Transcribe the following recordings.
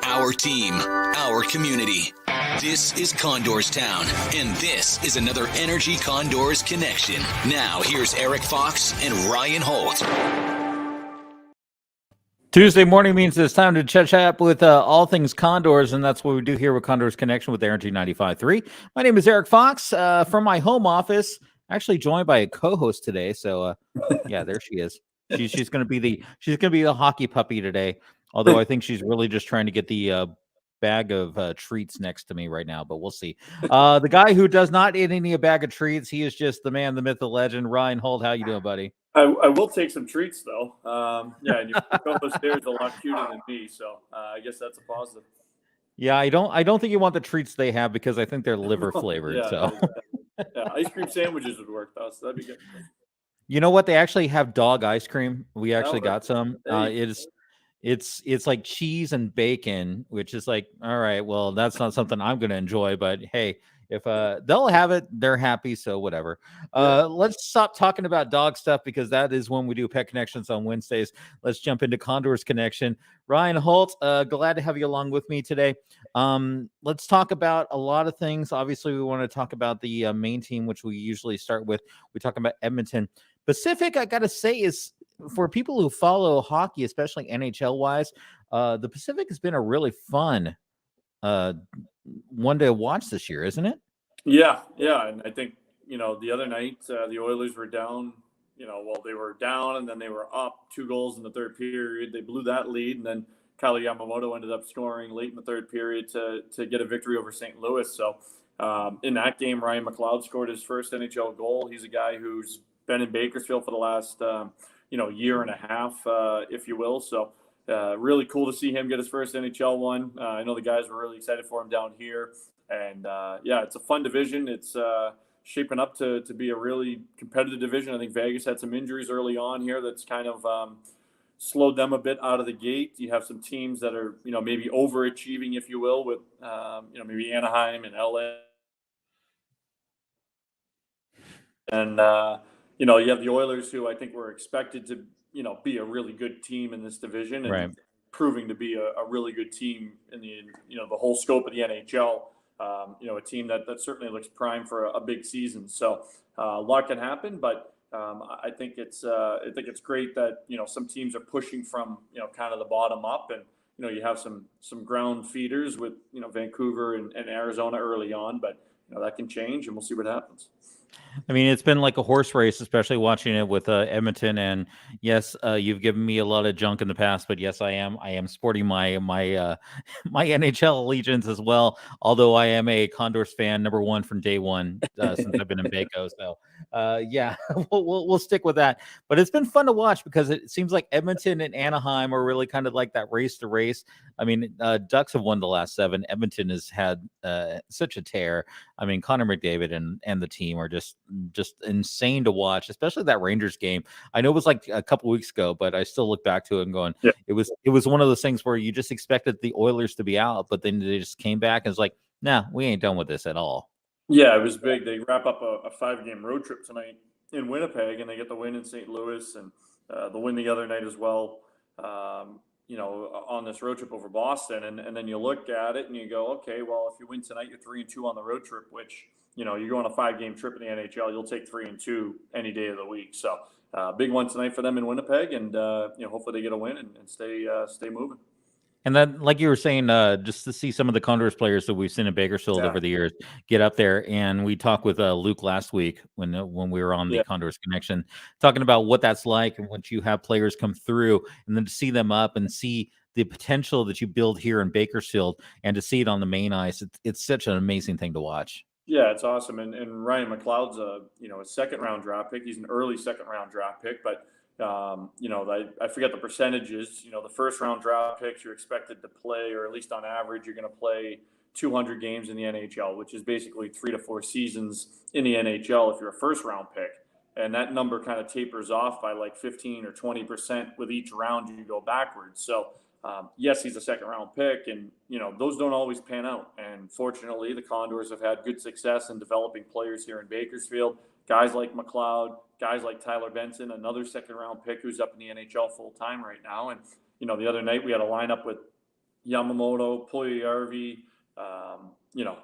our team, our community. This is Condors Town, and this is another Energy Condors connection. Now, here's Erik Fox and Ryan Holt. Tuesday morning means it's time to chat with all things Condors, and that's what we do here with Condors Connection with Energy 95.3. My name is Erik Fox from my home office, actually joined by a co-host today. So, yeah, there she is. She's going to be the hockey puppy today. Although I think she's really just trying to get the bag of treats next to me right now, but we'll see. The guy who does not eat a bag of treats, he is just the man, the myth, the legend. Ryan Holt, how you doing, buddy? I will take some treats though. And your co-host there is a lot cuter than me, so I guess that's a positive. Yeah, I don't think you want the treats they have because I think they're liver flavored. Yeah, ice cream sandwiches would work though, so that'd be good. You know what? They actually have dog ice cream. We actually got some. It's like cheese and bacon, which is like, all right, well, that's not something I'm going to enjoy, but hey, if they'll have it, they're happy, so whatever. Let's stop talking about dog stuff because that is when we do Pet Connections on Wednesdays. Let's jump into Condors Connection. Ryan Holt, glad to have you along with me today. Let's talk about a lot of things. Obviously, we want to talk about the main team, which we usually start with. We talk about Edmonton Pacific. I got to say, is for people who follow hockey, especially NHL wise, the Pacific has been a really fun one to watch this year, isn't it? Yeah. And I think, the other night, the Oilers were down, they were down and then they were up 2 goals in the third period. They blew that lead. And then Kyle Yamamoto ended up scoring late in the third period to get a victory over St. Louis. So in that game, Ryan McLeod scored his first NHL goal. He's a guy who's been in Bakersfield for the last, year and a half, if you will. So really cool to see him get his first NHL one. I know the guys were really excited for him down here. And, it's a fun division. It's shaping up to be a really competitive division. I think Vegas had some injuries early on here that's kind of slowed them a bit out of the gate. You have some teams that are, maybe overachieving, if you will, with, maybe Anaheim and LA. And, you have the Oilers, who I think were expected to, be a really good team in this division, and right, proving to be a really good team in the, the whole scope of the NHL. A team that certainly looks primed for a big season. So a lot can happen, but I think it's great that some teams are pushing from kind of the bottom up, and you have some ground feeders with Vancouver and Arizona early on, but that can change, and we'll see what happens. I mean, it's been like a horse race, especially watching it with Edmonton. And yes, you've given me a lot of junk in the past, but yes, I am sporting my my NHL allegiance as well. Although I am a Condors fan, number one from day one since I've been in Baco. So we'll stick with that. But it's been fun to watch because it seems like Edmonton and Anaheim are really kind of like that race to race. I mean, Ducks have won the last 7. Edmonton has had such a tear. I mean, Connor McDavid and the team are just insane to watch, especially that Rangers game. I know it was like a couple weeks ago, but I still look back to it and going, it was one of those things where you just expected the Oilers to be out, but then they just came back and it's like, nah, we ain't done with this at all. Yeah, it was big. They wrap up a 5-game road trip tonight in Winnipeg, and they get the win in St. Louis and the win the other night as well. On this road trip over Boston, and then you look at it and you go, okay, well, if you win tonight, you're 3-2 on the road trip, which you go on a 5-game trip in the NHL, you'll take 3-2 any day of the week. So big one tonight for them in Winnipeg, and hopefully they get a win and stay moving. And then, like you were saying, just to see some of the Condors players that we've seen in Bakersfield over the years get up there. And we talked with Luke last week when we were on the Condors Connection, talking about what that's like and once you have players come through and then to see them up and see the potential that you build here in Bakersfield and to see it on the main ice. It's such an amazing thing to watch. Yeah, it's awesome. And Ryan McLeod's a 2nd-round draft pick. He's an early 2nd-round draft pick, but I forget the percentages. The 1st-round draft picks, you're expected to play, or at least on average, you're going to play 200 games in the NHL, which is basically 3 to 4 seasons in the NHL if you're a 1st-round pick. And that number kind of tapers off by like 15 or 20% with each round you go backwards. So, yes, he's a 2nd-round pick, and, those don't always pan out. And fortunately, the Condors have had good success in developing players here in Bakersfield. Guys like McLeod, guys like Tyler Benson, another 2nd-round pick who's up in the NHL full-time right now. And, the other night we had a lineup with Yamamoto, Puljujärvi,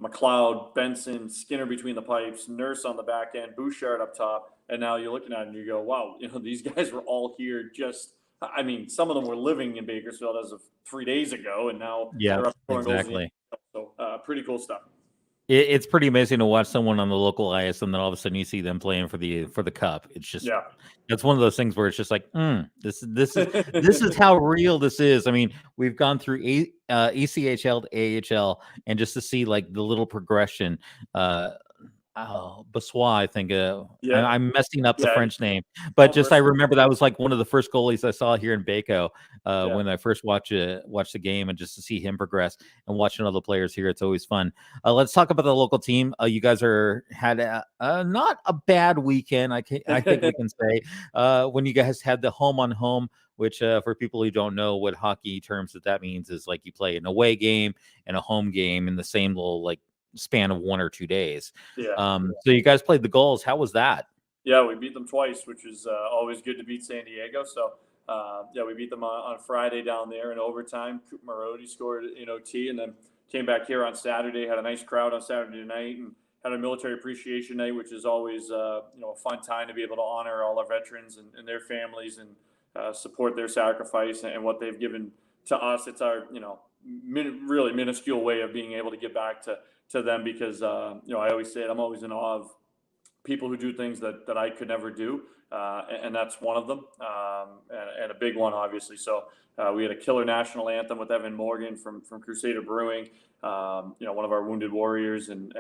McLeod, Benson, Skinner between the pipes, Nurse on the back end, Bouchard up top. And now you're looking at it and you go, wow, these guys were all here some of them were living in Bakersfield as of 3 days ago, and now Yeah, they're up scoring goals. exactly. So pretty cool stuff. It's pretty amazing to watch someone on the local ice, and then all of a sudden you see them playing for the cup. It's just That's one of those things where it's just like, this is how real this is. I mean, we've gone through ECHL to AHL, and just to see like the little progression. Bassois, I think. I'm messing up the French name, but I remember that was like one of the first goalies I saw here in Baco when I first watched the game, and just to see him progress and watching other players here, it's always fun. Let's talk about the local team. You guys had not a bad weekend, I think we can say, when you guys had the home on home. Which for people who don't know what hockey terms that means is like you play an away game and a home game in the same little like span of 1 or 2 days. So you guys played the Gulls. How was that? Yeah, we beat them twice, which is always good to beat San Diego. So we beat them on Friday down there in overtime. Coop Marody scored in OT, and then came back here on Saturday. Had a nice crowd on Saturday night, and had a military appreciation night, which is always a fun time to be able to honor all our veterans and their families, and support their sacrifice and what they've given to us. It's our really minuscule way of being able to give back to them, because I always say it, I'm always in awe of people who do things that I could never do, and that's one of them, and a big one, obviously. So we had a killer national anthem with Evan Morgan from Crusader Brewing, one of our wounded warriors, and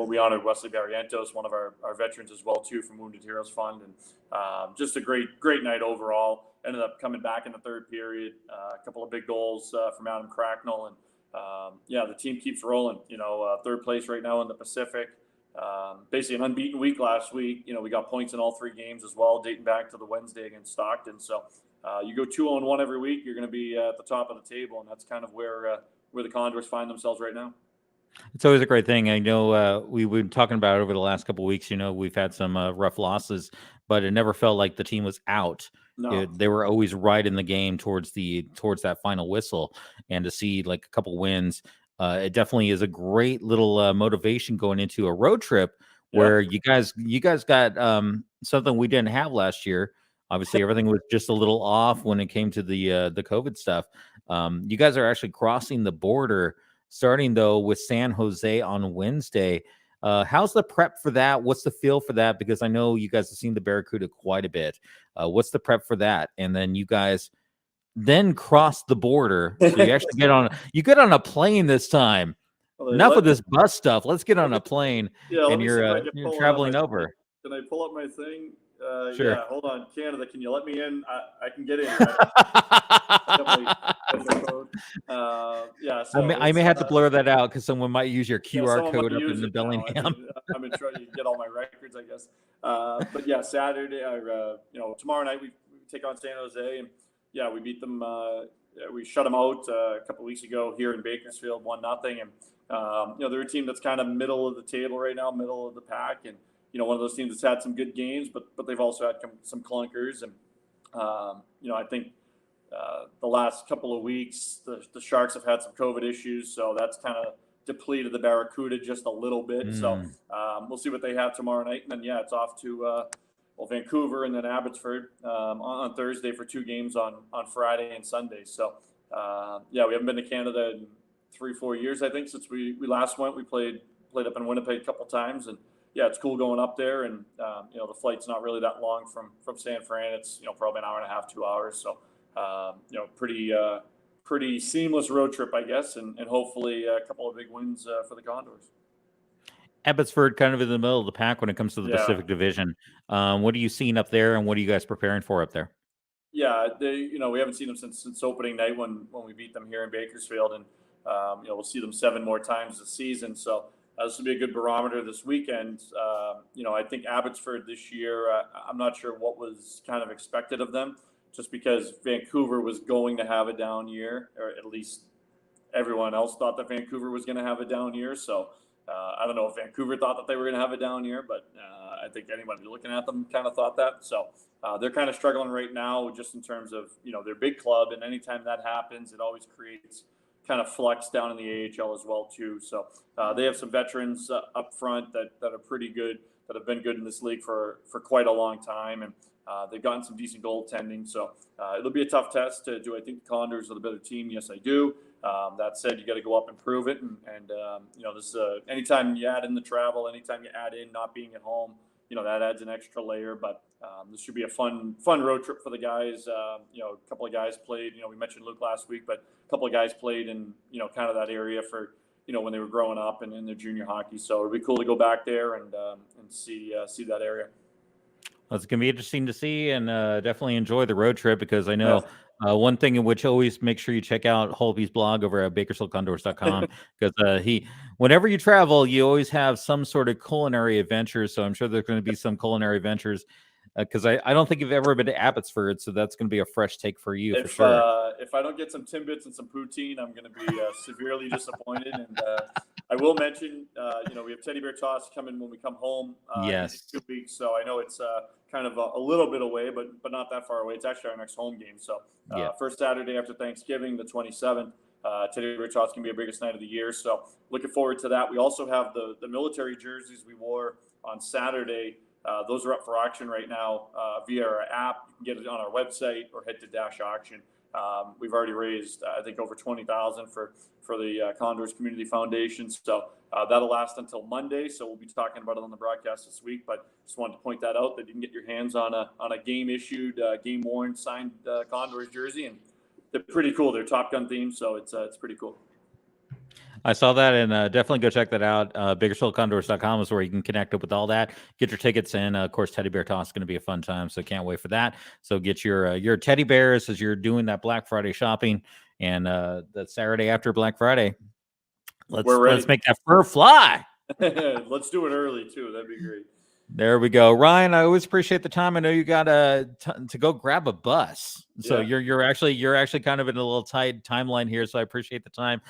we honored Wesley Barrientos, one of our veterans as well too, from Wounded Heroes Fund, and just a great night overall. Ended up coming back in the third period, a couple of big goals from Adam Cracknell, and the team keeps rolling. Third place right now in the Pacific. Basically an unbeaten week last week. We got points in all 3 games as well, dating back to the Wednesday against Stockton. So you go 2-1 every week, you're going to be at the top of the table, and that's kind of where the Condors find themselves right now. It's always a great thing. I know we've been talking about it over the last couple of weeks. We've had some rough losses, but it never felt like the team was out. No. They were always right in the game towards that final whistle, and to see like a couple wins, it definitely is a great little motivation going into a road trip where you guys got something we didn't have last year. Obviously, everything was just a little off when it came to the COVID stuff. You guys are actually crossing the border, starting though with San Jose on Wednesday. How's the prep for that? What's the feel for that? Because I know you guys have seen the Barracuda quite a bit. What's the prep for that? And then you guys then cross the border. So you actually get on a plane this time. Well, enough of this bus stuff. Let's get on a plane. And you're traveling over. Can I pull up my thing? Sure. Yeah, hold on. Canada, can you let me in? I can get in. I may have to blur that out because someone might use your QR code up in the Bellingham. I'm in trouble. You can get all my records, I guess. But yeah, Saturday, tomorrow night we take on San Jose, and we beat them. We shut them out a couple weeks ago here in Bakersfield, 1-0, and they're a team that's kind of middle of the table right now, middle of the pack, and one of those teams that's had some good games, but they've also had some clunkers, and I think the last couple of weeks the Sharks have had some COVID issues, so that's kind of depleted the Barracuda just a little bit. So we'll see what they have tomorrow night, and then it's off to Vancouver and then Abbotsford on Thursday for 2 games on Friday and Sunday. So we haven't been to Canada in 3-4 years, I think, since we last went. We played up in Winnipeg a couple times, and it's cool going up there, and the flight's not really that long from San Fran. It's probably an hour and a half, 2 hours. So pretty seamless road trip, I guess, and hopefully a couple of big wins for the Condors. Abbotsford kind of in the middle of the pack when it comes to the Pacific Division. What are you seeing up there, and what are you guys preparing for up there? Yeah, we haven't seen them since opening night when we beat them here in Bakersfield, and we'll see them 7 more times this season. So this will be a good barometer this weekend. I think Abbotsford this year, I'm not sure what was kind of expected of them, just because Vancouver was going to have a down year, or at least everyone else thought that Vancouver was going to have a down year. So I don't know if Vancouver thought that they were going to have a down year, but I think anybody looking at them kind of thought that. So they're kind of struggling right now just in terms of, their big club. And anytime that happens, it always creates kind of flux down in the AHL as well too. So they have some veterans up front that are pretty good, that have been good in this league for quite a long time. And they've gotten some decent goaltending. So it'll be a tough test. Do I think the Condors are the better team? Yes, I do. That said, you got to go up and prove it. And this anytime you add in the travel, anytime you add in not being at home, that adds an extra layer. But this should be a fun road trip for the guys. A couple of guys played. We mentioned Luke last week, but a couple of guys played in kind of that area for when they were growing up and in their junior hockey. So it'd be cool to go back there and see that area. Well, it's going to be interesting to see, and definitely enjoy the road trip, because I know one thing in which always make sure you check out Holtby's blog over at bakersfieldcondors.com, because whenever you travel, you always have some sort of culinary adventures. So I'm sure there's going to be some culinary adventures, because I don't think you've ever been to Abbotsford, so that's going to be a fresh take for you for sure. If I don't get some Timbits and some poutine, I'm going to be severely disappointed. And I will mention, we have Teddy Bear Toss coming when we come home. Yes. In 2 weeks. So I know it's kind of a little bit away, but not that far away. It's actually our next home game. So first Saturday after Thanksgiving, the 27th, Teddy Bear Toss can be our biggest night of the year. So looking forward to that. We also have the military jerseys we wore on Saturday. Those are up for auction right now via our app. You can get it on our website or head to Dash Auction. We've already raised, I think, over $20,000 for the Condors Community Foundation. So that'll last until Monday. So we'll be talking about it on the broadcast this week. But just wanted to point that out, that you can get your hands on a game issued, game worn, signed Condors jersey, and they're pretty cool. They're Top Gun themed, so it's pretty cool. I saw that, and definitely go check that out. Bakersfieldcondors.com is where you can connect up with all that. Get your tickets in. Of course, Teddy Bear Toss is going to be a fun time, so can't wait for that. So get your teddy bears as you're doing that Black Friday shopping, and that Saturday after Black Friday. Let's make that fur fly. Let's do it early too. That'd be great. There we go, Ryan. I always appreciate the time. I know you got to go grab a bus, so you're actually kind of in a little tight timeline here. So I appreciate the time.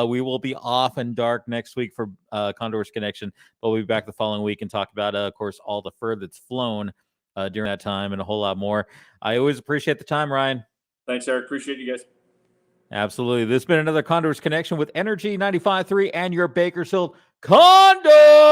We will be off and dark next week for Condors Connection, but we'll be back the following week and talk about, of course, all the fur that's flown during that time and a whole lot more. I always appreciate the time, Ryan. Thanks, Eric. Appreciate you guys. Absolutely. This has been another Condors Connection with Energy 95.3 and your Bakersfield Condors.